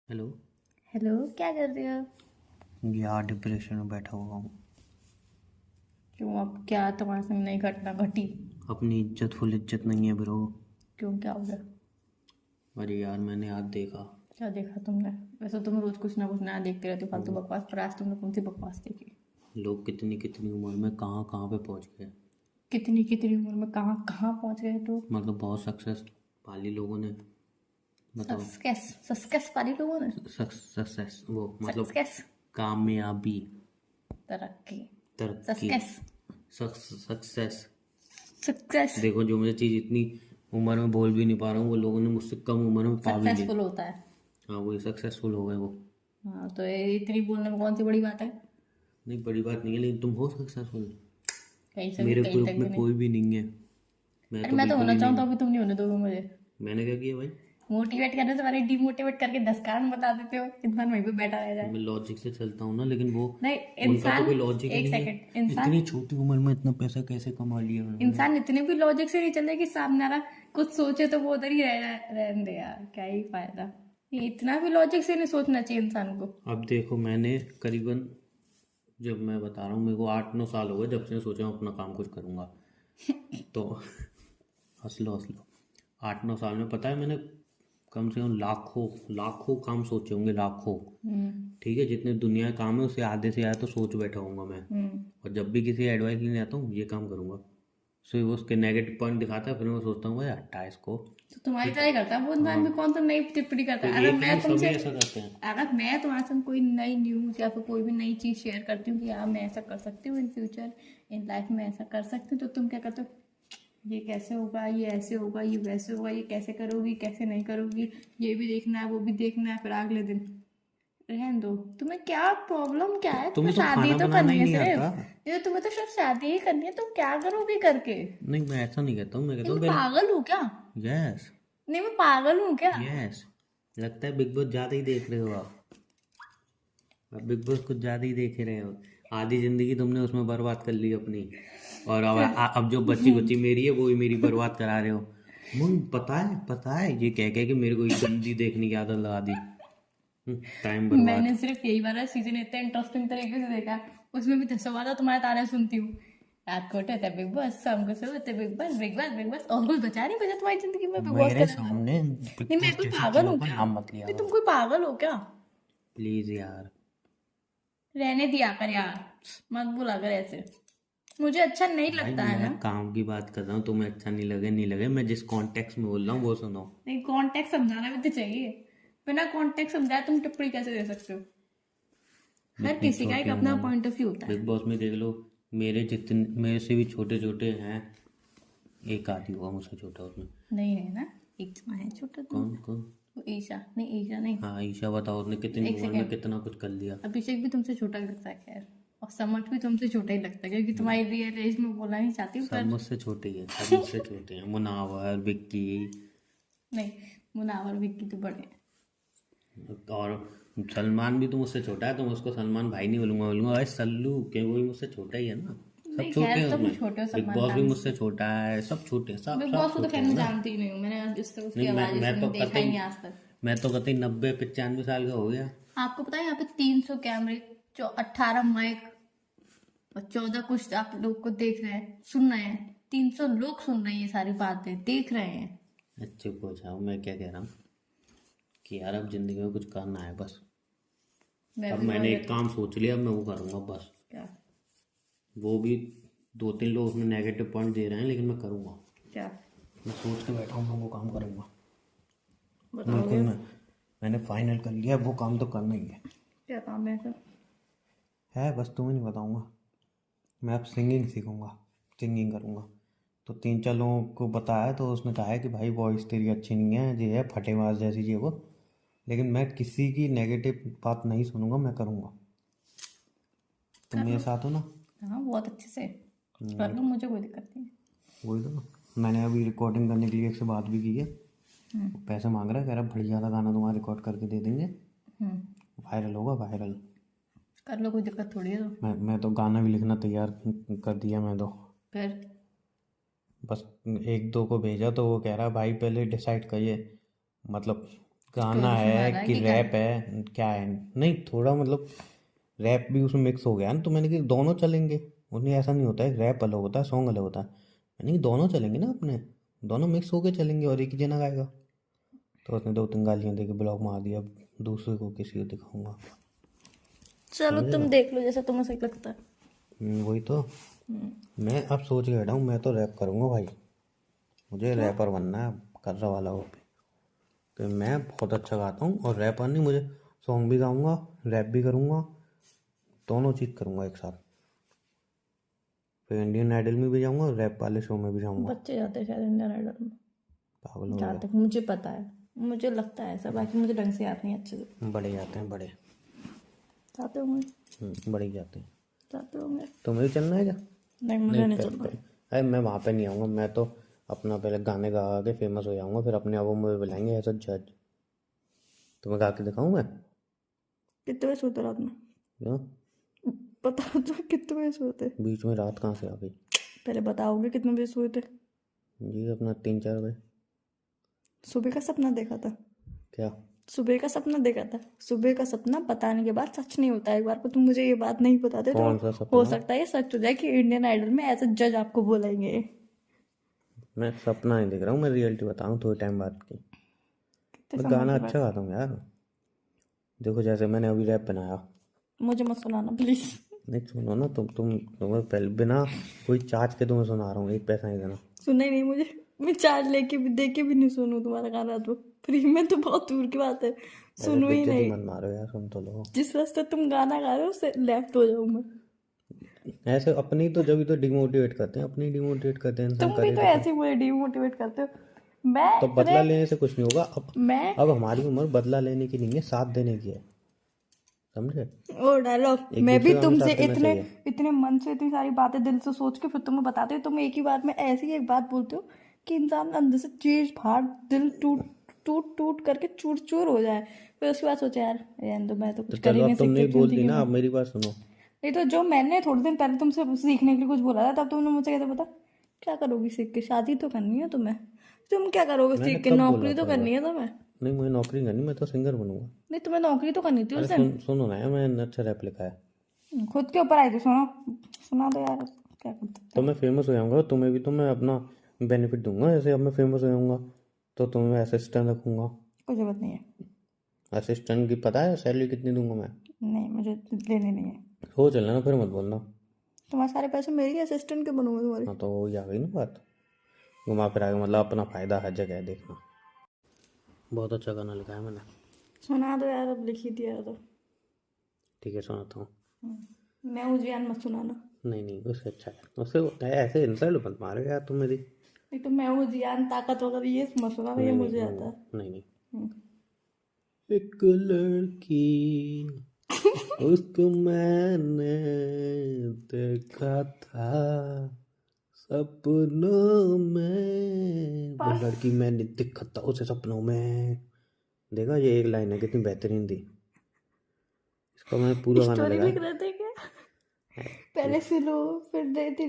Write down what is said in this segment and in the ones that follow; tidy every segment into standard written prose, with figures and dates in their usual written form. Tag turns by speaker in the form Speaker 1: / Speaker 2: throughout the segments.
Speaker 1: Hello.
Speaker 2: Hello, क्या कर रहे हो?
Speaker 1: यार डिप्रेशन में बैठा हुआ हूँ।
Speaker 2: क्यों? अब क्या तुम्हारे संग नई घटना घटी?
Speaker 1: अपनी इज्जत फुल इज्जत नहीं है ब्रो।
Speaker 2: क्यों, क्या हो गया?
Speaker 1: अरे यार मैंने आज देखा
Speaker 2: क्या देखा तुमने? वैसे तुम रोज कुछ ना कुछ नया देखते रहते हो, फालतू
Speaker 1: वो
Speaker 2: बकवास। पर आज तुमने कौन सी बकवास देखी?
Speaker 1: लोग कितनी कितनी उम्र में कहाँ कहाँ पे पहुँच गए।
Speaker 2: कितनी कितनी उम्र में कहाँ कहाँ पहुंच गए तो?
Speaker 1: मतलब बहुत सक्सेस पाली लोगों ने। बताओ।
Speaker 2: सक्सेस सक्सेस पाली लोगों ने?
Speaker 1: सक्सेस वो मतलब
Speaker 2: सक्सेस,
Speaker 1: कामयाबी,
Speaker 2: तरक्की,
Speaker 1: तरक्की,
Speaker 2: सक्सेस,
Speaker 1: सक्सेस।
Speaker 2: सक्सेस।
Speaker 1: देखो जो मुझे चीज़ इतनी उम्र में बोल भी नहीं पा रहा हूँ वो लोगों ने मुझसे कम उम्र में पा भी ली।
Speaker 2: सक्सेसफुल होता है।
Speaker 1: हाँ वही सक्सेसफुल हो गए वो।
Speaker 2: हाँ, तो ये इतनी बोलने में कौन सी बड़ी बात है?
Speaker 1: नहीं बड़ी बात नहीं है लेकिन तुम हो सक्सेसफुल।
Speaker 2: कहीं से भी,
Speaker 1: मेरे
Speaker 2: कहीं
Speaker 1: ग्रुप
Speaker 2: तक
Speaker 1: में
Speaker 2: भी नहीं।
Speaker 1: कोई भी नहीं है। मैं
Speaker 2: अरे
Speaker 1: तो
Speaker 2: मैं तो
Speaker 1: बिल्कुल
Speaker 2: होना
Speaker 1: ही
Speaker 2: चाहूँ
Speaker 1: नहीं
Speaker 2: तो
Speaker 1: हूँ।
Speaker 2: अभी तुम नहीं होने दोगे मुझे।
Speaker 1: मैंने क्या किया भाई?
Speaker 2: मोटिवेट करने से पहले डिमोटिवेट करके 10 कारण बता देते हो, इंसान वहीं पे बैठा रह जाए।
Speaker 1: मैं लॉजिक से चलता हूँ ना लेकिन वो
Speaker 2: नहीं,
Speaker 1: उनका तो
Speaker 2: इंसान।
Speaker 1: कोई लॉजिक ही
Speaker 2: एक
Speaker 1: नहीं है।
Speaker 2: सेकंड, इंसान।
Speaker 1: इतनी छोटी उम्र में इतना पैसा कैसे कमा लिया उन्होंने?
Speaker 2: इंसान इतने भी लॉजिक से नहीं चलते कि सामने वाला कुछ सोचे तो वो उधर ही रहने दे यार, क्या ही फायदा। ये इतना भी लॉजिक से नहीं सोचना चाहिए इंसान को।
Speaker 1: अब देखो मैंने करीबन, जब मैं बता रहा हूँ मेरे को 8-9 साल हो गए जब से मैं सोचा हूँ अपना काम कुछ करूँगा। तो हंस लो 8-9 साल में पता है मैंने कम से कम लाखों लाखों काम सोचे होंगे, लाखों। ठीक है, जितने दुनिया के काम है उससे आधे से ज़्यादा तो सोच बैठा हूँगा मैं। और जब भी किसी एडवाइस लेने आता हूँ ये काम करूँगा, फिर वो उसके नेगेटिव पॉइंट दिखाता है, फिर मैं सोचता हूँ भाई हटा इसको।
Speaker 2: तो तुम्हारी
Speaker 1: ये
Speaker 2: तरह ही करता है वो इंसान भी।
Speaker 1: हाँ,
Speaker 2: कौन सा नई टिप्पणी करता
Speaker 1: कोई
Speaker 2: है? अगर
Speaker 1: एक
Speaker 2: मैं
Speaker 1: नहीं
Speaker 2: तुमसे,
Speaker 1: सभी ऐसा करते हैं।
Speaker 2: अगर मैं तुम्हारे संग कोई नई न्यूज़ या फिर कोई भी नई चीज़ शेयर करती हूँ कि यार मैं ऐसा कर सकती हूँ इन फ्यूचर, इन लाइफ में ऐसा कर सकती हूँ, तो तुम क्या करते हो? ये कैसे होगा, ये ऐसे होगा, ये वैसे होगा, ये कैसे करोगी, कैसे नहीं करोगी, ये भी देखना है, वो भी देखना है। फिर अगले दिन रहने दो। तुम्हें क्या प्रॉब्लम, क्या है? तुम्हें
Speaker 1: तुम्हें तो
Speaker 2: शादी
Speaker 1: खाना
Speaker 2: तो
Speaker 1: बनाना
Speaker 2: करनी
Speaker 1: ही
Speaker 2: है
Speaker 1: नहीं आता।
Speaker 2: सिर्फ। ये तो तुम्हें तो सिर्फ शादी ही करनी है, तुम क्या करोगी करके?
Speaker 1: नहीं मैं ऐसा नहीं कहता हूँ, मैं कहता
Speaker 2: नहीं,
Speaker 1: हूँ
Speaker 2: मैं
Speaker 1: पहले।
Speaker 2: पागल हूँ क्या?
Speaker 1: यस।
Speaker 2: नहीं, मैं पागल हूँ क्या?
Speaker 1: यस। लगता है बिग बॉस ज़्यादा ही देख रहे हो आप बिग बॉस कुछ ज़्यादा ही देख रहे हो। आधी ज़िंदगी तुमने उसमें बर्बाद कर ली अपनी। और अब जो बच्ची बच्ची मेरी है वो भी मेरी बर्बाद करा रहे हो। मुन पता है ये कह कह के मेरे को ये गंदी देखने की आदत लगा दी। टाइम
Speaker 2: मैंने
Speaker 1: बर्बाद।
Speaker 2: सिर्फ यही वाला सीजन इतने इंटरेस्टिंग तरीके से देखा है। उसमें भी 10 बार तुम्हारे ताने सुनती हूँ। रात को उठे थे बिग बॉस, शाम को सोए थे big boss, big boss, big boss, और कुछ बचा नहीं बचा तुम्हारी जिंदगी में बिग बॉस के
Speaker 1: मेरे
Speaker 2: अलावा।
Speaker 1: सामने बिग
Speaker 2: नहीं, मैं
Speaker 1: बॉस
Speaker 2: कोई
Speaker 1: जैसी
Speaker 2: पागल
Speaker 1: चीज़ों
Speaker 2: हूँ
Speaker 1: का
Speaker 2: क्या?
Speaker 1: नाम मत लिया
Speaker 2: नहीं, तुम
Speaker 1: करो।
Speaker 2: कोई पागल हो क्या?
Speaker 1: प्लीज़ यार।
Speaker 2: रहने दिया कर यार, मत बुला कर ऐसे। मुझे अच्छा नहीं
Speaker 1: भाई
Speaker 2: लगता है
Speaker 1: मैं
Speaker 2: ना।
Speaker 1: काम की बात कर रहा हूँ, तुम्हें अच्छा नहीं लगे मैं जिस कॉन्टेक्स्ट में बोल रहा हूँ वो सुनो।
Speaker 2: नहीं, कॉन्टेक्ट समझाना भी तो चाहिए। बिना कॉन्टेक्ट समझाए तुम टिप्पणी कैसे दे सकते हो? हर
Speaker 1: इतनी
Speaker 2: किसी का एक
Speaker 1: छोटी
Speaker 2: अपना
Speaker 1: उम्र में
Speaker 2: पॉइंट ऑफ व्यू होता है।
Speaker 1: बिग बॉस में देख लो, मेरे से भी छोटे छोटे हैं। एक आदि हुआ मुझसे छोटा उसमें।
Speaker 2: नहीं है ना? एक तो है छोटा तुम।
Speaker 1: कौन कौन?
Speaker 2: वो ईशा नहीं, ईशा नहीं।
Speaker 1: हाँ ईशा, बताओ उसने कितनी
Speaker 2: एक
Speaker 1: उम्र में
Speaker 2: सेकेंड,
Speaker 1: कितना कुछ कर लिया।
Speaker 2: अभिषेक भी तुमसे छोटा ही लगता है खैर। और समझ भी तुमसे छोटा ही लगता है, क्योंकि तुम्हारी रियल एज में बोलना नहीं चाहती हूँ
Speaker 1: सब
Speaker 2: पर।
Speaker 1: मुझसे छोटे ही है, सब मुझसे छोटे हैं, मुनावर, विक्की।
Speaker 2: नहीं, मुनावर विक्की तो बड़े हैं।
Speaker 1: और सलमान भी तो मुझसे छोटा है, तो मैं उसको सलमान भाई नहीं बोलूंगा, बोलूंगा भाई सल्लू, के वो भी मुझसे छोटा ही है ना। सब
Speaker 2: नहीं,
Speaker 1: छोटे
Speaker 2: खैर
Speaker 1: हैं
Speaker 2: तुम
Speaker 1: उसमें।
Speaker 2: छोटे हो
Speaker 1: बिग
Speaker 2: सलमान
Speaker 1: बॉस भी
Speaker 2: खान
Speaker 1: मुझसे
Speaker 2: से।
Speaker 1: छोटा है, सब छोटे हैं, सब
Speaker 2: बिग
Speaker 1: सब
Speaker 2: बॉस को तो
Speaker 1: छोटे
Speaker 2: खैर
Speaker 1: हैं
Speaker 2: मैं
Speaker 1: ना।
Speaker 2: जानती ही नहीं हूँ, मैंने जिस तक उसकी
Speaker 1: नहीं
Speaker 2: आवाज़
Speaker 1: मैं तो
Speaker 2: देखा ही
Speaker 1: कतई
Speaker 2: नहीं आज तक।
Speaker 1: मैं तो कतई 90-95 साल का हो गया।
Speaker 2: आपको पता है यहाँ पे 300 कैमरे, 18 माइक और 14 कुछ आप लोग को देख रहे हैं, सुन रहे हैं। 300 लोग सुन रहे हैं, ये सारी बातें देख रहे हैं।
Speaker 1: चुप हो जाओ, मैं क्या कह रहा हूँ कि यार अब जिंदगी में कुछ करना है बस।
Speaker 2: मैं
Speaker 1: अब
Speaker 2: भी
Speaker 1: मैंने
Speaker 2: वही
Speaker 1: एक काम सोच लिया, अब मैं वो करूँगा बस।
Speaker 2: क्या?
Speaker 1: वो भी 2-3 लोग उसमें नेगेटिव पॉइंट दे रहे हैं लेकिन मैं करूँगा।
Speaker 2: क्या
Speaker 1: मैं सोच के बैठा हूँ, मैं वो काम करूँगा। बिल्कुल
Speaker 2: बताओगे?
Speaker 1: मैंने फाइनल कर लिया, वो काम तो करना ही है।
Speaker 2: क्या काम है ऐसा?
Speaker 1: है बस तुम्हें नहीं बताऊँगा। मैं अब सिंगिंग सीखूँगा, सिंगिंग करूँगा। तो 3-4 लोगों को बताया तो उसने कहा है कि भाई वॉइस तेरी अच्छी नहीं है, ये है फटेबाज जैसी ये वो। लेकिन मैं किसी की नेगेटिव बात नहीं सुनूंगा, मैं करूँगा। तुम
Speaker 2: कर
Speaker 1: मेरे
Speaker 2: लो।
Speaker 1: साथ हो ना?
Speaker 2: हाँ, बहुत अच्छे से कर लो, मुझे कोई दिक्कत नहीं है।
Speaker 1: वही तो मैंने अभी रिकॉर्डिंग करने के लिए एक से बात भी की है। पैसे मांग रहा है, कह रहा बढ़िया सा गाना तुम्हारा रिकॉर्ड करके दे देंगे, वायरल होगा वायरल।
Speaker 2: कर लो, कोई दिक्कत थोड़ी है। तो
Speaker 1: मैं तो गाना भी लिखना तैयार कर दिया मैं तो।
Speaker 2: फिर
Speaker 1: बस 1-2 को भेजा तो वो कह रहा भाई पहले डिसाइड करिए, मतलब गाना
Speaker 2: उसमें
Speaker 1: है
Speaker 2: वाला है
Speaker 1: कि
Speaker 2: कि
Speaker 1: रैप है क्या है? नहीं, थोड़ा मतलब रैप भी उसमें मिक्स हो गया ना, तो मैंने कहा दोनों चलेंगे। उन्हें ऐसा नहीं होता है, रैप अलग होता है, सॉन्ग अलग होता है। मैंने कहा दोनों चलेंगे ना अपने, दोनों मिक्स होके चलेंगे और एक ही जना गाएगा। तो उसने 2-3 गालियाँ दे के ब्लॉक मार दिया। अब दूसरे को किसी को दिखाऊंगा?
Speaker 2: चलो
Speaker 1: समझ रहे
Speaker 2: तुम
Speaker 1: हो?
Speaker 2: देख लो जैसा तुम्हें सही लगता है।
Speaker 1: वही तो। मैं अब सोच के बैठा हूँ, मैं तो रैप करूँगा भाई। मुझे
Speaker 2: क्यों?
Speaker 1: रैपर बनना है, कर रहा वाला हो भी। तो मैं बहुत अच्छा गाता हूँ, और रैपर नहीं, मुझे सॉन्ग भी गाऊंगा, रैप भी करूँगा, दोनों चीज़ करूँगा एक साथ। फिर इंडियन आइडल में भी जाऊँगा और रैप वाले शो में भी जाऊँगा।
Speaker 2: बच्चे जाते हैं शायद इंडियन आइडल में,
Speaker 1: पागल हो
Speaker 2: जहाँ
Speaker 1: गया।
Speaker 2: तक मुझे पता है, मुझे लगता है ऐसा, बाकी मुझे ढंग से याद नहीं है अच्छे से।
Speaker 1: बड़े जाते हैं, बड़े।
Speaker 2: जाते होंगे।
Speaker 1: बड़े जाते हैं।
Speaker 2: जाते होंगे।
Speaker 1: तुम्हें भी चलना है क्या?
Speaker 2: नहीं
Speaker 1: नहीं,
Speaker 2: मुझे नहीं चलना।
Speaker 1: अरे मैं वहाँ पे नहीं आऊँगा। मैं तो अपना पहले गाने गा गा के फेमस हो जाऊँगा, फिर अपने आप वो मुझे बुलाएंगे एज अ जज। तुम्हें गा के दिखाऊँ मैं?
Speaker 2: कितने बजे सोते रात में?
Speaker 1: क्यों?
Speaker 2: बता दो कितने बजे सोते?
Speaker 1: बीच में रात कहाँ से आ गई?
Speaker 2: पहले बताओगे कितने बजे सोए थे?
Speaker 1: जी अपना 3-4 बजे।
Speaker 2: सुबह का सपना देखा था?
Speaker 1: क्या?
Speaker 2: सुबह का सपना देखा था? सुबह का सपना बताने के बाद सच नहीं होता। एक बार को तुम मुझे ये बात नहीं बताते तो
Speaker 1: कौन सा
Speaker 2: हो
Speaker 1: सपना?
Speaker 2: सकता है ये सच हो जाए कि इंडियन आइडल में एज अ जज आपको बुलाएंगे।
Speaker 1: मैं सपना नहीं देख रहा हूँ, मैं रियलिटी बताऊँ थोड़े टाइम बाद की।
Speaker 2: कितने
Speaker 1: मैं
Speaker 2: समय
Speaker 1: गाना
Speaker 2: के
Speaker 1: अच्छा
Speaker 2: बाद?
Speaker 1: गाता हूँ यार। देखो जैसे मैंने अभी रैप बनाया।
Speaker 2: मुझे मत सुनाना प्लीज।
Speaker 1: नहीं सुनो ना, तुम्हें पहले बिना कोई चार्ज के तुम्हें सुना रहा हूँ, एक पैसा नहीं देना।
Speaker 2: सुना ही नहीं मुझे। मैं चार्ज लेके भी दे के भी नहीं सुनूं तुम्हारा गाना तो फ्री में तो बहुत दूर की बात है।
Speaker 1: ऐसे
Speaker 2: सुनू ही
Speaker 1: बेइज्जती
Speaker 2: नहीं।
Speaker 1: मत मारो यार, सुन तो लो।
Speaker 2: जिस रास्ते तुम गाना गा रहे हो उससे लेफ्ट हो जाऊं मैं।
Speaker 1: ऐसे अपनी तो जब तो डिमोटिवेट करते हैं, अपनी डिमोटिवेट करते हैं इंसान,
Speaker 2: तुम भी
Speaker 1: करे
Speaker 2: तो
Speaker 1: तो क्या?
Speaker 2: ऐसे ही मुझे डिमोटिवेट करते हो। मैं
Speaker 1: तो
Speaker 2: इतने
Speaker 1: बदला लेने से कुछ नहीं होगा। अब
Speaker 2: मैं
Speaker 1: अब हमारी उम्र बदला लेने की नहीं है, साथ देने की है। समझे?
Speaker 2: वो डायलॉग
Speaker 1: एक
Speaker 2: मैं भी
Speaker 1: दूसरे का हमें
Speaker 2: तुमसे
Speaker 1: साथ देना
Speaker 2: इतने
Speaker 1: चाहिए।
Speaker 2: इतने मन से इतनी सारी बातें दिल से सोच के फिर तुम्हें बताते हो, तुम एक ही बार में ऐसी ही एक बात बोलते हो कि इंसान अंदर से चीज फाड़, दिल टूट टूट टूट करके चूर चूर हो जाए। फिर उसके बाद सोचा यार तो मैं तो
Speaker 1: तो
Speaker 2: कुछ कर ही
Speaker 1: चलो,
Speaker 2: नहीं
Speaker 1: अब
Speaker 2: सकती
Speaker 1: तुमने ही
Speaker 2: अपनी
Speaker 1: बोल दी
Speaker 2: जिंदगी
Speaker 1: ना,
Speaker 2: में।
Speaker 1: अब मेरी बात सुनो।
Speaker 2: नहीं तो जो मैंने थोड़े दिन पहले तुमसे सीखने के लिए कुछ बोला था तब तुमने मुझसे कहते पता क्या करोगी सीख के? शादी तो करनी है तुम्हें। तुम क्या करोगे
Speaker 1: मैंने
Speaker 2: सीख के?
Speaker 1: कब बोला
Speaker 2: नौकरी तो
Speaker 1: था ये
Speaker 2: करनी है
Speaker 1: बात?
Speaker 2: तुम्हें।
Speaker 1: नहीं, मुझे नौकरी करनी, मैं तो सिंगर बनूंगा।
Speaker 2: नहीं तुम्हें नौकरी तो करनी थी
Speaker 1: अरे
Speaker 2: उस दिन।
Speaker 1: सुनो ना यार, मैंने अच्छा रैप लिखा है।
Speaker 2: खुद के ऊपर आई थी, सुनो। सुना दो यार, क्या कर सकते
Speaker 1: तो
Speaker 2: हो।
Speaker 1: मैं फेमस हो जाऊंगा, तुम्हें भी तो मैं अपना बेनिफिट दूंगा। जैसे अब मैं फेमस हो जाऊंगा तो तुम्हें असिस्टेंट रखूंगा।
Speaker 2: कोई जरूरत नहीं है।
Speaker 1: असिस्टेंट की पता है सैलरी कितनी दूंगा मैं?
Speaker 2: नहीं मुझे लेने नहीं है।
Speaker 1: हो चलना ना, फिर मत बोलना।
Speaker 2: तुम्हारे सारे पैसे मेरी असिस्टेंट के बनूंगे तुम्हारी।
Speaker 1: हाँ तो वही आ गई ना बात। घुमा फिरा के मतलब अपना फायदा हर जगह है, देखना। बहुत अच्छा गाना लिखा है मैंने।
Speaker 2: सुना दो यार, अब लिख ही दिया है तो।
Speaker 1: ठीक है, सुनाता हूँ।
Speaker 2: मैं हूँ जियान, मत सुनाना।
Speaker 1: नहीं नहीं, उससे अच्छा है, उससे ऐसे इंसल्ट मत मारो यार तुम मेरी।
Speaker 2: नहीं तो मैं हूँ जियान, ताकत वगैरह ये मत सुनाना, ये
Speaker 1: नहीं नहीं
Speaker 2: मुझे
Speaker 1: नहीं
Speaker 2: आता है।
Speaker 1: नहीं नहीं।
Speaker 2: हम्म।
Speaker 1: एक लड़की, उसको मैंने देखा था सपनों में। वो
Speaker 2: बस
Speaker 1: लड़की मैंने देखा था उसे सपनों में। देखा, ये एक लाइन है, कितनी बेहतरीन थी। इसका मैंने पूरा गाना
Speaker 2: स्टोरी
Speaker 1: लगा
Speaker 2: लिख
Speaker 1: है।
Speaker 2: रहे थे क्या? पहले सुनो फिर देती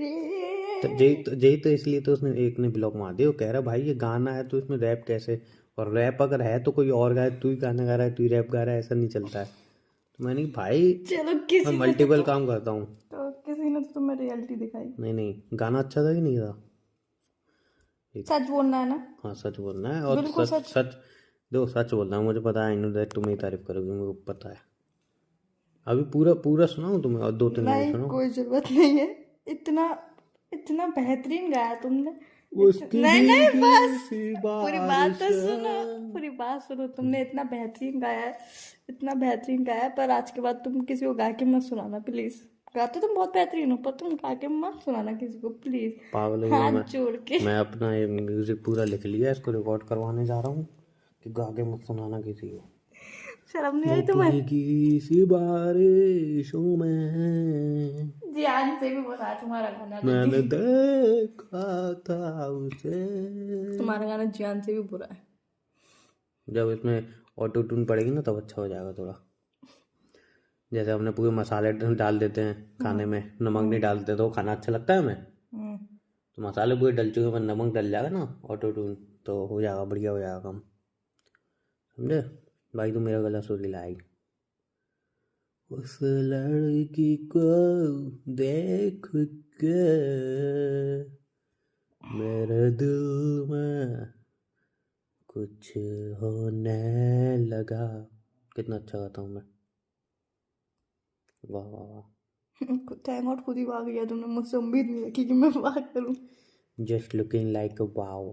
Speaker 1: तो
Speaker 2: रही।
Speaker 1: यही तो इसलिए तो उसने एक ने ब्लॉक मार दिया। वो कह रहा भाई ये गाना है तो इसमें रैप कैसे? और रैप अगर है तो कोई और गाए, तू ही गाना गा रहा है, तू ही रैप गा रहा है, ऐसा नहीं चलता है। तो मैंने कहा, भाई
Speaker 2: चलो
Speaker 1: मैं
Speaker 2: किसी ने
Speaker 1: मल्टीपल काम करता हूँ।
Speaker 2: तो किसी ने तो तुम्हें रियलिटी दिखाई।
Speaker 1: नहीं नहीं, गाना अच्छा था कि नहीं था?
Speaker 2: सच बोलना है ना?
Speaker 1: हाँ सच बोलना है, और
Speaker 2: बिल्कुल
Speaker 1: सच
Speaker 2: सच।
Speaker 1: सच। देखो सच बोलना है, मुझे पता है, आई नो दैट तुम ही तारीफ करोगे, मुझे पता है। अभी पूरा पूरा सुनाऊँ तुम्हें, और 2-3 लाइन
Speaker 2: नहीं
Speaker 1: सुनाऊँ?
Speaker 2: कोई जरूरत नहीं है। इतना इतना बेहतरीन गाया तुमने।
Speaker 1: उसकी
Speaker 2: नहीं नहीं
Speaker 1: भीगी
Speaker 2: बस,
Speaker 1: सी
Speaker 2: पूरी बात
Speaker 1: बारिश
Speaker 2: तो सुनो।
Speaker 1: है।
Speaker 2: पूरी बात सुनो, तुमने इतना बेहतरीन गाया है, इतना बेहतरीन गाया है, पर आज के बाद तुम किसी को गा के मत सुनाना प्लीज। गाते तुम बहुत बेहतरीन हो पर तुम गा के मत सुनाना किसी को प्लीज।
Speaker 1: पागल हो गया
Speaker 2: हाथ
Speaker 1: मैं।
Speaker 2: जोड़ के।
Speaker 1: मैं अपना ये म्यूजिक पूरा लिख लिया, इसको रिकॉर्ड करवाने जा रहा हूँ कि गा के मत सुनाना किसी को।
Speaker 2: शर्म नहीं
Speaker 1: वो
Speaker 2: आई तुम्हें?
Speaker 1: भीगी सी बारिशों में
Speaker 2: ध्यान से भी बोला तुम्हारा गाना तो
Speaker 1: मैंने देखा था उसे।
Speaker 2: तुम्हारा गाना जान से भी बुरा है।
Speaker 1: जब इसमें ऑटो ट्यून पड़ेगी ना, तब अच्छा हो जाएगा थोड़ा। जैसे हमने पूरे मसाले डाल देते हैं खाने में, नमक नहीं डालते तो खाना अच्छा लगता है हमें।
Speaker 2: हम्म।
Speaker 1: तो मसाले पूरे डल चुके हैं, पर नमक डल जाएगा ना ऑटो ट्यून, तो हो जाएगा, बढ़िया हो जाएगा काम। समझे भाई, तू मेरा गला सुन लाई। उस लड़की को देख के मेरे दिल में कुछ होने लगा। कितना अच्छा गाता हूँ मैं, वाह वाह वाह।
Speaker 2: टाइम आउट खुद ही भाग गया तुमने, मुझसे उम्मीद नहीं रखी कि मैं बात करूं।
Speaker 1: Just looking like a wow,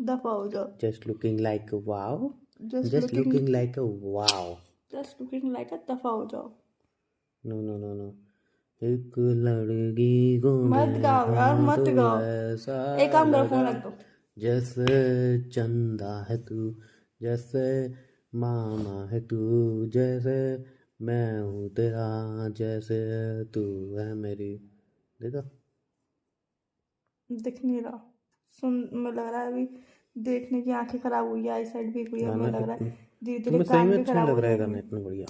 Speaker 2: दफा हो जाओ।
Speaker 1: Just looking like a wow,
Speaker 2: just
Speaker 1: just looking like a wow.
Speaker 2: Just looking like अ दफा हो जाओ।
Speaker 1: नो नो नो नो, एक लड़की को
Speaker 2: मत गाओ यार,
Speaker 1: देखा
Speaker 2: मत
Speaker 1: तो
Speaker 2: गाओ।
Speaker 1: ऐसा
Speaker 2: एक काम करो, फोन
Speaker 1: लगा
Speaker 2: रख दो।
Speaker 1: जैसे चंदा है तू, जैसे मामा है तू, जैसे मैं हूँ तेरा, जैसे तू है मेरी। देखा,
Speaker 2: दिख नहीं रहा। सुन, मैं लग रहा है अभी देखने की आंखें खराब हुई है, आई साइड भी हुई है,
Speaker 1: गाना
Speaker 2: मैं लग रहा
Speaker 1: कितना,
Speaker 2: है धीरे धीरे
Speaker 1: तुम्हें सही
Speaker 2: कान
Speaker 1: में
Speaker 2: भी
Speaker 1: अच्छा
Speaker 2: खराब
Speaker 1: लग
Speaker 2: हो
Speaker 1: रहा है गाना
Speaker 2: जाएंगे।
Speaker 1: इतना बढ़िया।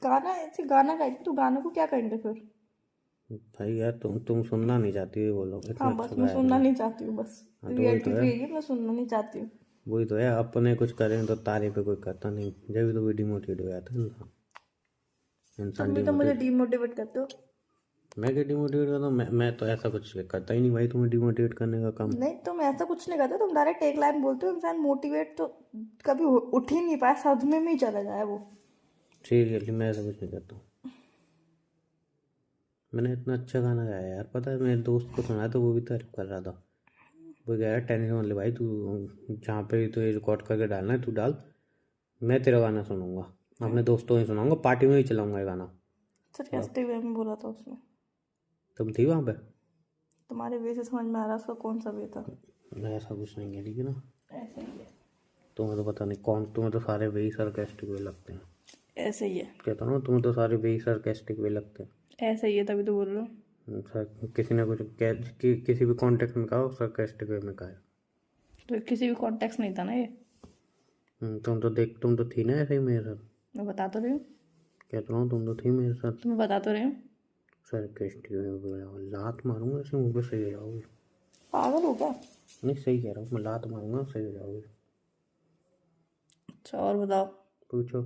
Speaker 2: गाना ऐसे गाना गाएंगे तो गाने को क्या करेंगे फिर?
Speaker 1: भाई यार, तुम सुनना नहीं चाहती हो, बोलो इतना
Speaker 2: हाँ बस
Speaker 1: अच्छा
Speaker 2: मैं
Speaker 1: गाया
Speaker 2: सुनना
Speaker 1: तुमने।
Speaker 2: नहीं चाहती हूँ, बस
Speaker 1: हाँ तो वही
Speaker 2: रियलिटी
Speaker 1: तो
Speaker 2: तो
Speaker 1: है,
Speaker 2: यही है, मैं सुनना नहीं चाहती हूँ।
Speaker 1: वही तो है, अपने कुछ करें तो तारीफ पे कोई करता नहीं, जब भी तो कोई डिमोटिवेट हो जाता है इंसान। इंसान
Speaker 2: तुम भी तो मुझे
Speaker 1: डिमोटिवेट,
Speaker 2: डीमोटिवेट करते हो।
Speaker 1: मैं क्या डिमोटिवेट करता हूँ? मैं तो ऐसा कुछ करता ही नहीं भाई, तुम्हें डिमोटिवेट करने का काम।
Speaker 2: नहीं, तुम ऐसा कुछ नहीं करते, तुम डायरेक्ट एक लाइन बोलते हो, इंसान मोटिवेट तो कभी उठ ही नहीं पाया, सदमे में ही चला जाए वो।
Speaker 1: सीरियसली मैं ऐसा कुछ नहीं करता हूँ। मैंने इतना अच्छा गाना गाया यार, पता है मेरे दोस्त को सुनाया तो वो भी तारीफ कर रहा था। वो कह रहा टेंशन मत ले भाई, तू जहाँ पे तो ये रिकॉर्ड करके डालना है तू डाल, मैं तेरा गाना सुनूंगा, अपने दोस्तों ही सुनाऊंगा, पार्टी में ही चलाऊंगा ये गाना।
Speaker 2: सरकास्टिक वे में बोला था उसने।
Speaker 1: तुम थी वहाँ पे?
Speaker 2: तुम्हारे वे से समझ में आ रहा उसका कौन सा वे था।
Speaker 1: ऐसा कुछ नहीं है, ठीक है ना।
Speaker 2: ऐसे ही है।
Speaker 1: तुम्हें तो पता नहीं कौन, तुम्हें तो सारे वही सरकास्टिक वे लगते हैं।
Speaker 2: ऐसे ही है।
Speaker 1: कहता हूँ ना, तुम्हें तो सारे वही सरकास्टिक वे लगते हैं।
Speaker 2: ऐसे ही है, तभी तो बोल रहा हूँ।
Speaker 1: सर किसी ने कुछ किसी भी कॉन्टेक्स्ट में कहा, सरकास्टिक वे में कहा है।
Speaker 2: तो किसी भी कॉन्टेक्स्ट नहीं था ना ये।
Speaker 1: तुम तो थी ना ऐसे ही मेरे साथ।
Speaker 2: मैं बता तो रही हूँ।
Speaker 1: कहता हूँ तुम तो थी मेरे साथ।
Speaker 2: तुम्हें बता तो रही हूँ।
Speaker 1: सरकास्टिक वे में बोला, लात मारूंगा ऐसे मुंह पे, सही हो जाओगे।
Speaker 2: पागल हो क्या?
Speaker 1: नहीं सही कह रहा हूँ मैं, लात मारूंगा सही हो जाओगे।
Speaker 2: अच्छा और बताओ।
Speaker 1: पूछो।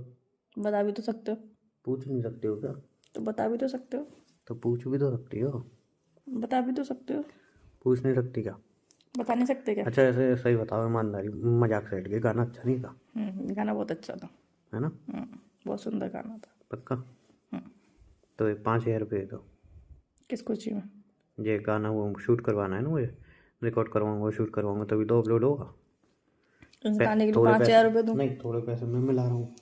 Speaker 2: बता भी तो सकते हो।
Speaker 1: पूछ नहीं सकते हो क्या?
Speaker 2: तो बता भी तो सकते हो।
Speaker 1: तो पूछ भी तो सकती हो।
Speaker 2: बता भी तो सकते हो।
Speaker 1: पूछ नहीं सकती क्या?
Speaker 2: बता नहीं सकते क्या?
Speaker 1: अच्छा ऐसे सही बताओ, ईमानदारी, मजाक साइड के, गाना अच्छा नहीं था
Speaker 2: गाना बहुत अच्छा था।
Speaker 1: है ना?
Speaker 2: बहुत सुंदर गाना था।
Speaker 1: पक्का? तो 5,000 रुपये दो।
Speaker 2: किसको चाहिए?
Speaker 1: ये गाना वो शूट करवाना है ना, मुझे रिकॉर्ड करवाऊंगा, शूट करवाऊंगा, तभी तो अपलोड होगा।
Speaker 2: इस गाने के लिए
Speaker 1: थोड़े
Speaker 2: 5,000
Speaker 1: पैसे
Speaker 2: रुपये दूँ?
Speaker 1: नहीं, थोड़े पैसे मैं मिला रहा हूँ।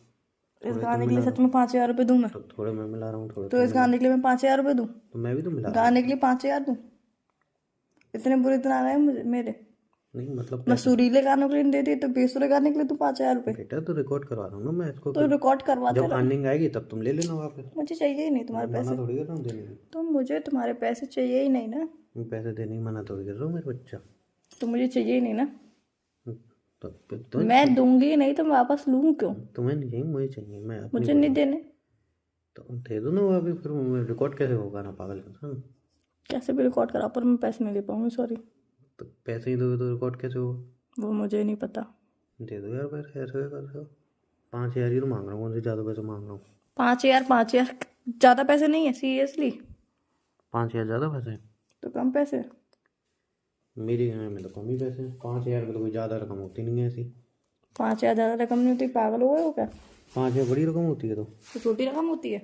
Speaker 2: इस गाने के लिए सच में 5,000 रुपये दूँ मैं?
Speaker 1: तो थोड़े मैं मिला रहा हूँ, थोड़े
Speaker 2: तो इस गाने के लिए मैं 5,000 रुपये दूँ?
Speaker 1: तो मैं भी तो मिला रहा हूँ।
Speaker 2: गाने के लिए 5,000 दूँ? इतने बुरे दिन आ रहे हैं मुझे मेरे।
Speaker 1: नहीं मतलब
Speaker 2: मैं सुरीले गानों के लिए नहीं देती, तो बेसुरे गाने के लिए तू 5,000 रुपये?
Speaker 1: बेटा तो रिकॉर्ड करवा रहा हूँ ना मैं इसको,
Speaker 2: तो रिकॉर्ड करवाते
Speaker 1: जब
Speaker 2: रहो।
Speaker 1: फंडिंग आएगी तब तुम ले लेना वापस।
Speaker 2: मुझे चाहिए ही नहीं तुम्हारे
Speaker 1: मना
Speaker 2: पैसे।
Speaker 1: थोड़ी कर रहा हूँ देने की।
Speaker 2: तो मुझे तुम्हारे पैसे चाहिए ही नहीं ना।
Speaker 1: मैं पैसे देने की मना थोड़ी कर रहा हूँ मेरे बच्चा।
Speaker 2: तो मुझे चाहिए ही नहीं ना।
Speaker 1: तो
Speaker 2: मैं दूंगी नहीं तो मैं वापस लूँ क्यों?
Speaker 1: तुम्हें नहीं चाहिए, मुझे चाहिए, मैं अपनी
Speaker 2: मुझे नहीं देने।
Speaker 1: तो दे दो ना अभी, फिर रिकॉर्ड कैसे होगा ना, पागल इंसान।
Speaker 2: कैसे भी रिकॉर्ड करा, पर मैं पैसे नहीं दे पाऊंगी, सॉरी।
Speaker 1: तो पैसे ही दोगे तो रिकॉर्ड कैसे होगा?
Speaker 2: वो मुझे नहीं पता।
Speaker 1: दे दो यार पैसे, ऐसे क्या कर रहे हो? 5,000 ही तो मांग रहा हूँ, उनसे ज़्यादा पैसे मांग रहा हूँ।
Speaker 2: 5,000? 5,000 ज़्यादा पैसे नहीं है, सीरियसली।
Speaker 1: 5,000 ज़्यादा पैसे हैं?
Speaker 2: तो कम पैसे?
Speaker 1: मेरी गाँव में तो कम ही पैसे हैं, 5,000 की तो कोई ज़्यादा रकम होती नहीं है ऐसी।
Speaker 2: 5,000 ज़्यादा रकम नहीं होती, पागल हो गए हो क्या?
Speaker 1: 5,000 बड़ी रकम होती है तो
Speaker 2: छोटी रकम होती है?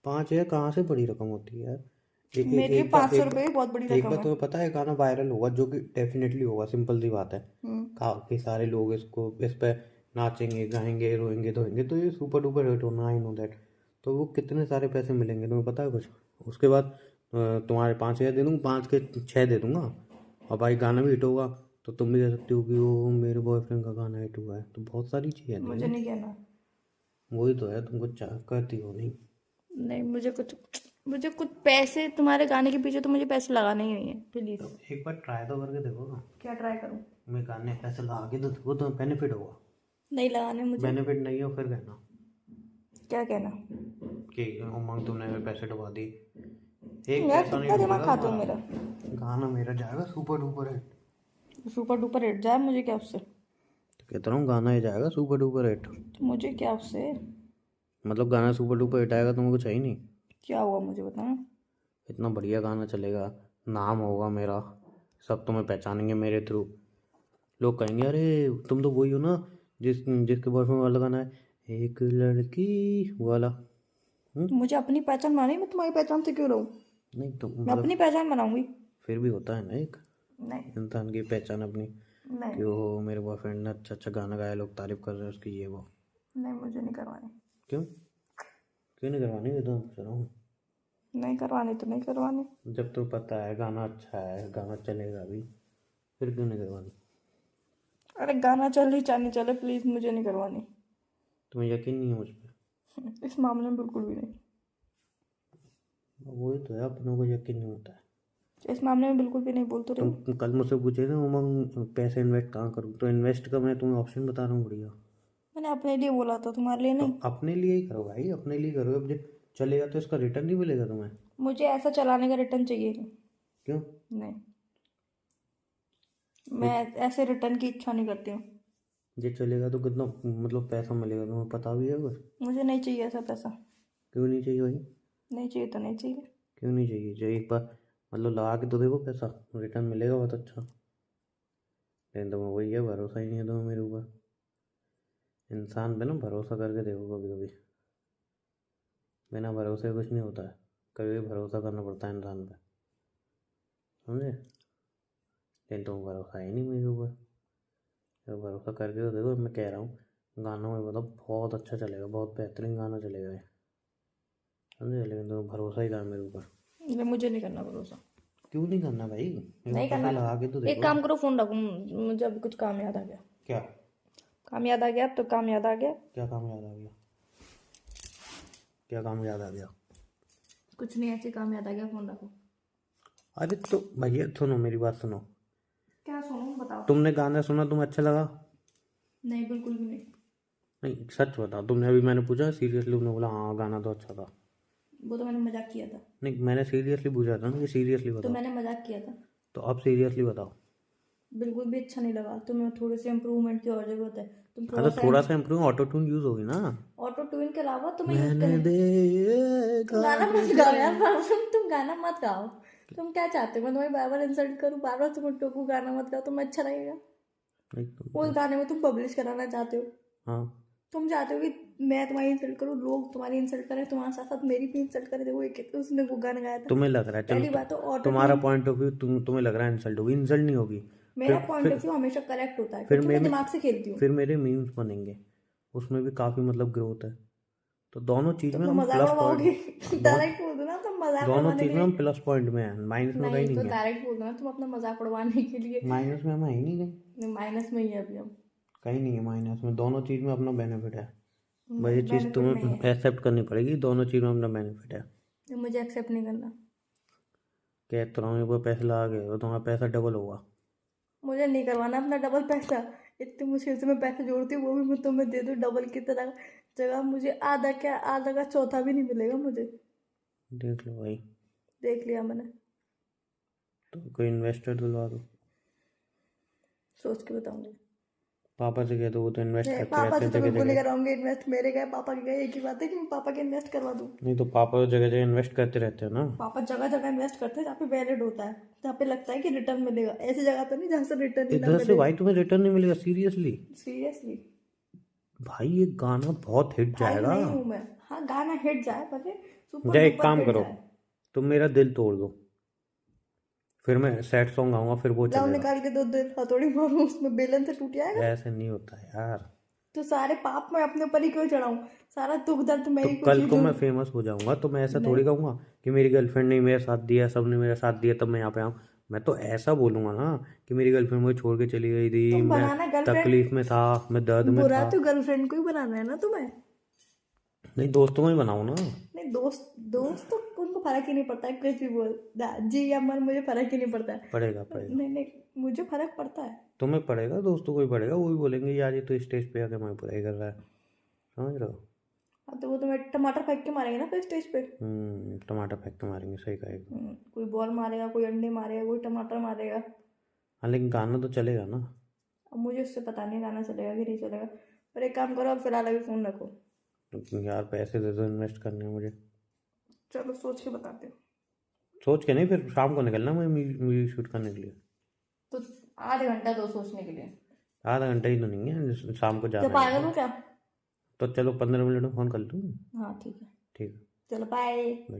Speaker 1: 5,000 कहाँ से बड़ी रकम होती है यार?
Speaker 2: मेरे लिए 500 रुपये भी बहुत बड़ी
Speaker 1: एक
Speaker 2: रकम
Speaker 1: बार
Speaker 2: है।
Speaker 1: तुम्हें पता है, गाना वायरल होगा, जो कि डेफिनेटली होगा, सिंपल सी बात है। काफी सारे लोग इस पे नाचेंगे, गाएंगे, रोएंगे, धोएंगे, तो ये सुपर डुपर हिट होना, आई नो दैट। तो वो कितने सारे पैसे मिलेंगे तुम्हें पता है कुछ? उसके बाद तुम्हारे 5,000 दे दूँगा, 5 के 6 दे दूंगा, और भाई गाना भी हिट होगा, तो तुम भी कह सकती हो कि वो मेरे बॉयफ्रेंड का गाना हिट हुआ है। तो बहुत सारी चीज़ें
Speaker 2: मुझे नहीं कहना।
Speaker 1: वही तो है, तुमको करती हो नहीं।
Speaker 2: नहीं, मुझे कुछ पैसे तुम्हारे गाने के पीछे तो मुझे पैसे लगाने ही नहीं है, प्लीज।
Speaker 1: एक बार ट्राई तो करके देखो ना।
Speaker 2: क्या ट्राई करूँ?
Speaker 1: मैं गाने पैसे लगा के तो देखो, तो बेनिफिट होगा।
Speaker 2: नहीं लगाने मुझे।
Speaker 1: बेनिफिट नहीं हो फिर कहना
Speaker 2: क्या कहना?
Speaker 1: कि उमंग तुमने मेरे पैसे डुबा दी। एक
Speaker 2: यार
Speaker 1: पैसा नहीं
Speaker 2: कितना दिमाग
Speaker 1: डूबेगा
Speaker 2: खाते हो
Speaker 1: तुम्हारा।
Speaker 2: मेरा।
Speaker 1: गाना मेरा जाएगा super duper hit.
Speaker 2: Super duper hit जाए, मुझे क्या उससे?
Speaker 1: कहता हूँ गाना ही जाएगा सुपर डुपर हिट।
Speaker 2: तो मुझे क्या उससे,
Speaker 1: मतलब गाना सुपर डुपर हिट आएगा तो मुझे चाहिए नहीं।
Speaker 2: क्या हुआ मुझे बताना।
Speaker 1: इतना बढ़िया गाना चलेगा, नाम होगा मेरा, सब तुम्हें पहचानेंगे मेरे थ्रू। लोग कहेंगे अरे तुम तो वही हो ना जिसके बॉयफ्रेंड वाला गाना है, एक लड़की वाला।
Speaker 2: तो मुझे अपनी पहचान बनानी, मैं तुम्हारी पहचान से क्यों रहूं?
Speaker 1: नहीं तो
Speaker 2: मैं अपनी पहचान बनाऊंगी।
Speaker 1: फिर भी होता है ना एक
Speaker 2: नहीं
Speaker 1: इंसान की पहचान अपनी,
Speaker 2: नहीं
Speaker 1: कि वो मेरे बॉयफ्रेंड ने अच्छा अच्छा गाना गाया, लोग तारीफ कर रहे हैं उसकी, ये वो।
Speaker 2: नहीं, मुझे नहीं करवानी।
Speaker 1: क्यों क्यों नहीं करवानी? ये तो मैं पूछ रहा हूँ।
Speaker 2: नहीं करवानी तो नहीं करवानी।
Speaker 1: जब तो पता है गाना अच्छा है, गाना चलेगा भी, फिर क्यों नहीं करवानी?
Speaker 2: अरे गाना चल ही चाहे चले, प्लीज मुझे नहीं करवानी।
Speaker 1: तुम्हें यकीन नहीं है मुझ पर?
Speaker 2: इस मामले में बिल्कुल भी नहीं।
Speaker 1: वही तो है, अपनों को यकीन नहीं होता है।
Speaker 2: इस मामले में बिल्कुल भी नहीं, बोल तो रही हूँ।
Speaker 1: तुम कल मुझसे पूछे ना उमंग पैसे इन्वेस्ट कहाँ करूँ, तो इन्वेस्ट का मैं तुम्हें ऑप्शन बता रहा हूँ बढ़िया।
Speaker 2: मैंने अपने लिए बोला था, तुम्हारे लिए
Speaker 1: तो
Speaker 2: नहीं।
Speaker 1: अपने लिए ही करो भाई, अपने लिए करो। अब जब चलेगा तो इसका रिटर्न नहीं मिलेगा तुम्हें।
Speaker 2: मुझे ऐसा चलाने का रिटर्न चाहिए नहीं।
Speaker 1: क्यों?
Speaker 2: नहीं, मैं ऐसे रिटर्न की इच्छा नहीं करती हूँ।
Speaker 1: ये चलेगा तो कितना मतलब पैसा मिलेगा तुम्हें पता भी है कुछ?
Speaker 2: मुझे नहीं चाहिए ऐसा पैसा।
Speaker 1: क्यों नहीं चाहिए भाई?
Speaker 2: नहीं चाहिए तो नहीं चाहिए।
Speaker 1: क्यों नहीं चाहिए? जो एक बार मतलब लगा के तो देखो, पैसा रिटर्न मिलेगा बहुत अच्छा। लेकिन तुम्हें वही है, भरोसा ही नहीं है तुम्हें मेरे ऊपर। इंसान पे ना भरोसा करके देखो कभी कभी, बिना भरोसे कुछ नहीं होता है। कभी भी भरोसा करना पड़ता है इंसान पे, समझे? लेकिन तुम्हें भरोसा है नहीं मेरे ऊपर। तो भरोसा करके तो देखो, मैं कह रहा हूँ गाना में मतलब बहुत अच्छा चलेगा, बहुत बेहतरीन गाना चलेगा ये, समझे? लेकिन तुम्हें भरोसा ही था मेरे ऊपर।
Speaker 2: नहीं, मुझे नहीं करना भरोसा।
Speaker 1: क्यों नहीं करना भाई?
Speaker 2: नहीं
Speaker 1: पैसा
Speaker 2: करना।
Speaker 1: लगा के तो
Speaker 2: एक
Speaker 1: देखो।
Speaker 2: काम करो, फोन रखो, मुझे अभी कुछ काम याद आ गया।
Speaker 1: क्या?
Speaker 2: काम याद आ गया तो काम याद आ गया।
Speaker 1: क्या काम याद आ गया? क्या काम याद आ गया?
Speaker 2: कुछ नहीं, ऐसे काम याद आ गया, फोन रखो।
Speaker 1: अरे तो भैया सुनो, मेरी बात सुनो।
Speaker 2: क्या सुनूं बताओ।
Speaker 1: तुमने गाना सुना, तुम्हें अच्छा लगा?
Speaker 2: नहीं, बिल्कुल भी नहीं।
Speaker 1: नहीं सच बताओ, तुमने अभी मैंने पूछा सीरियसली, तुमने बोला हाँ गाना तो अच्छा था।
Speaker 2: वो तो मैंने मजाक किया था।
Speaker 1: नहीं मैंने सीरियसली पूछा था ना, कि सीरियसली
Speaker 2: तो
Speaker 1: बताओ।
Speaker 2: मैंने मजाक किया था।
Speaker 1: तो अब सीरियसली बताओ।
Speaker 2: बिल्कुल भी अच्छा नहीं लगा। तुम्हें थोड़े से इम्प्रूवमेंट की और जरूरत है। तुम
Speaker 1: हाँ
Speaker 2: थोड़ा
Speaker 1: तो
Speaker 2: सा
Speaker 1: थोड़ा सा इम्प्रूव, ऑटो ट्यून यूज होगी ना।
Speaker 2: ऑटो ट्यून के अलावा तुम्हें यूज
Speaker 1: मैंने
Speaker 2: करने।
Speaker 1: देखा।
Speaker 2: गाना मत गाओ यार, तुम गाना मत गाओ। तुम क्या चाहते हो, मैं तुम्हें बार बार इंसल्ट करूं, बार बार तुम्हें टोकू? गाना मत गाओ, तुम्हें अच्छा लगेगा?
Speaker 1: नहीं
Speaker 2: उस गाने में तुम पब्लिश कराना चाहते हो।
Speaker 1: हाँ
Speaker 2: तुम चाहते हो कि मैं तुम्हारी इंसल्ट करूं, लोग तुम्हारी इंसल्ट करें, तुम्हारे साथ साथ मेरी भी इंसल्ट करें। देखो एक उसने वो गाना गाया था।
Speaker 1: तुम्हें लग रहा है, चलो
Speaker 2: पहली बात तो ऑटो
Speaker 1: तुम्हारा
Speaker 2: ट्यून।
Speaker 1: पॉइंट ऑफ व्यू, तुम्हें लग रहा है इंसल्ट होगी, इंसल्ट नहीं होगी।
Speaker 2: मेरा
Speaker 1: फिर
Speaker 2: पॉइंट ऑफ व्यू हमेशा करेक्ट होता है,
Speaker 1: फिर
Speaker 2: क्योंकि मैं दिमाग से खेलती हूँ।
Speaker 1: फिर मेरे मीम्स बनेंगे, उसमें भी काफ़ी मतलब ग्रोथ है। तो दोनों चीज़ में
Speaker 2: तुम
Speaker 1: हम
Speaker 2: मजाक
Speaker 1: प्लस
Speaker 2: उड़वाओगे।
Speaker 1: पॉइंट,
Speaker 2: डायरेक्ट बोल दो ना, तुम मजाक
Speaker 1: दोनों
Speaker 2: उड़वाने
Speaker 1: चीज़
Speaker 2: के
Speaker 1: में हम
Speaker 2: लिए।
Speaker 1: प्लस पॉइंट में है, माइनस में कहीं
Speaker 2: नहीं तो
Speaker 1: नहीं है।
Speaker 2: डायरेक्ट बोल दो ना, तुम अपना मजाक उड़वाने के लिए।
Speaker 1: माइनस में हम है ही नहीं कहीं।
Speaker 2: नहीं, माइनस में ही है अभी हम।
Speaker 1: कहीं नहीं है माइनस में, दोनों चीज़ में अपना बेनिफिट है। बस ये
Speaker 2: नहीं,
Speaker 1: चीज़
Speaker 2: बेनिफिट नहीं
Speaker 1: तुम्हें
Speaker 2: है।
Speaker 1: एक्सेप्ट करनी पड़ेगी, दोनों चीज़ में अपना बेनिफिट है।
Speaker 2: ये मुझे एक्सेप्ट नहीं करना।
Speaker 1: कहता हूँ एक बार पैसे लगा के तो तुम्हारा पैसा डबल होगा।
Speaker 2: मुझे नहीं करवाना अपना डबल पैसा। इतनी मुश्किल से मैं पैसे जोड़ती हूँ, वो भी मैं तुम्हें दे दूँ डबल की तरह जगह। मुझे आधा क्या, आधा का चौथा भी नहीं मिलेगा मुझे।
Speaker 1: देख लो भाई।
Speaker 2: देख लिया मैंने।
Speaker 1: तो कोई इन्वेस्टर दिलवा दो।
Speaker 2: सोच के बताऊंगी।
Speaker 1: पापा से कह दो, वो तो इन्वेस्ट करते
Speaker 2: पापा
Speaker 1: रहते
Speaker 2: से
Speaker 1: हैं
Speaker 2: तो
Speaker 1: जगह
Speaker 2: बिल्कुल नहीं
Speaker 1: जगह।
Speaker 2: कराऊंगी इन्वेस्ट। मेरे गए पापा के गए, एक ही बात है कि मैं पापा के इन्वेस्ट करवा दूँ।
Speaker 1: नहीं तो पापा तो जगह जगह इन्वेस्ट करते रहते हैं ना।
Speaker 2: पापा जगह जगह इन्वेस्ट करते हैं जहाँ पे वैलिड होता है, जहाँ पे लगता है कि रिटर्न मिलेगा। ऐसी जगह तो नहीं जहाँ से रिटर्न ही ना
Speaker 1: इधर से
Speaker 2: मिले।
Speaker 1: भाई तुम्हें रिटर्न नहीं मिलेगा सीरियसली।
Speaker 2: सीरियसली
Speaker 1: भाई ये गाना बहुत हिट
Speaker 2: भाई
Speaker 1: जाएगा।
Speaker 2: नहीं हूँ मैं। हाँ, गाना हिट जाए भले, सुपर
Speaker 1: जा एक
Speaker 2: डुपर
Speaker 1: काम
Speaker 2: हिट
Speaker 1: करो,
Speaker 2: जाए।
Speaker 1: तुम मेरा दिल तोड़ दो, फिर मैं सैड सॉन्ग गाऊंगा, फिर वो
Speaker 2: लाओ
Speaker 1: चलेगा।
Speaker 2: निकाल के दो दिल, हथौड़ी मारूं उसमें, बेलन से टूट जाएगा।
Speaker 1: ऐसे नहीं होता यार।
Speaker 2: तो सारे पाप मैं अपने ऊपर ही क्यों चढ़ाऊं? सारा दुख दर्द मैं
Speaker 1: तो
Speaker 2: ही को
Speaker 1: कल को
Speaker 2: झेलूं।
Speaker 1: मैं फेमस हो जाऊंगा तो मैं ऐसा थोड़ी
Speaker 2: नहीं
Speaker 1: कहूंगा कि मेरी गर्लफ्रेंड ने मेरा साथ दिया, सबने मेरा साथ दिया तब मैं यहाँ पे आऊँ। मैं तो ऐसा बोलूंगा ना कि मेरी गर्लफ्रेंड मुझे छोड़ के चली गई थी,
Speaker 2: तुम
Speaker 1: मैं
Speaker 2: बनाना गर्लफ्रेंड।
Speaker 1: तकलीफ में था, मैं दर्द में
Speaker 2: बुरा
Speaker 1: था।
Speaker 2: तो गर्लफ्रेंड को ही बनाना है ना तुम्हें।
Speaker 1: नहीं दोस्तों को ही बनाऊँ ना।
Speaker 2: नहीं, दोस्त दोस्त तो उनको फर्क ही नहीं पड़ता है, कुछ भी बोल जी या मर, मुझे फर्क ही नहीं पड़ता है।
Speaker 1: पड़ेगा पड़ेगा।
Speaker 2: नहीं नहीं, मुझे फर्क पड़ता है।
Speaker 1: तुम्हें पड़ेगा, दोस्तों को ही पड़ेगा, वो भी बोलेंगे यार ये तो स्टेज पे आके मैं बुराई कर रहा है, समझ रहे हो?
Speaker 2: हाँ, तो वो तुम्हें टमाटर फेंक के मारेंगे ना फिर स्टेज पे।
Speaker 1: टमाटर फेंक के मारेंगे, सही कहेगा।
Speaker 2: कोई बॉल मारेगा, कोई अंडे मारेगा, कोई टमाटर मारेगा।
Speaker 1: हाँ लेकिन गाना तो चलेगा ना।
Speaker 2: अब मुझे उससे पता नहीं गाना चलेगा कि नहीं चलेगा, पर एक काम करो, अब फिलहाल अभी फ़ोन रखो।
Speaker 1: तो यार पैसे दे दो, इन्वेस्ट करने हैं मुझे।
Speaker 2: चलो सोच के बताते हो।
Speaker 1: सोच के नहीं, फिर शाम को निकलना मुझे मूवी शूट करने के लिए।
Speaker 2: तो आधे घंटा दो सोचने के लिए।
Speaker 1: आधा घंटा ही तो नहीं है, शाम को
Speaker 2: तो
Speaker 1: जाना
Speaker 2: पागल
Speaker 1: है।
Speaker 2: हो क्या?
Speaker 1: तो चलो 15 मिनट में फ़ोन कर लूँ।
Speaker 2: हाँ ठीक है,
Speaker 1: ठीक है।
Speaker 2: चलो बाय।
Speaker 1: बाय।